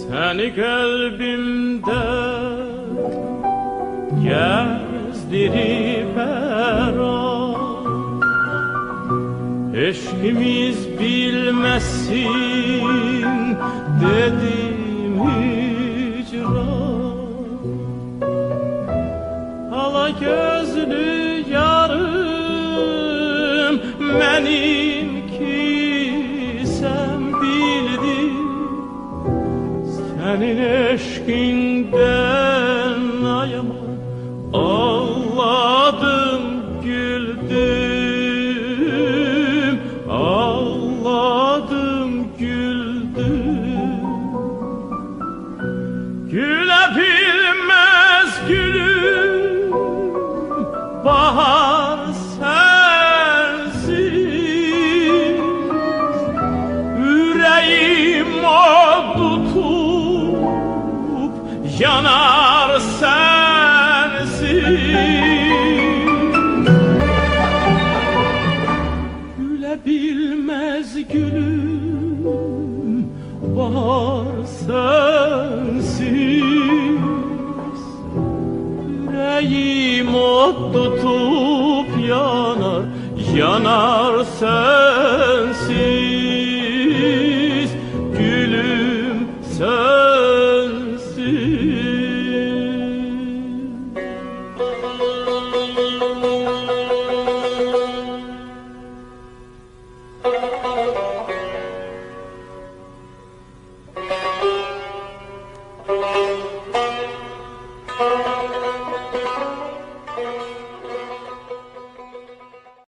Seni kalbimde gezdirip her an, eşkimiz bilmesin dedim hicran. Hala gözlü yarım benimki, sen bildin. Senin eşkinden ayaman ağladım, güldüm, ağladım, güldüm. Gülebilmez gülüm, bahar sensiz. Yüreğim o tutup yanar sensiz. Gülebilmez gülüm, bahar sensiz. Yüreğim o tutup yanar, yanar sensiz.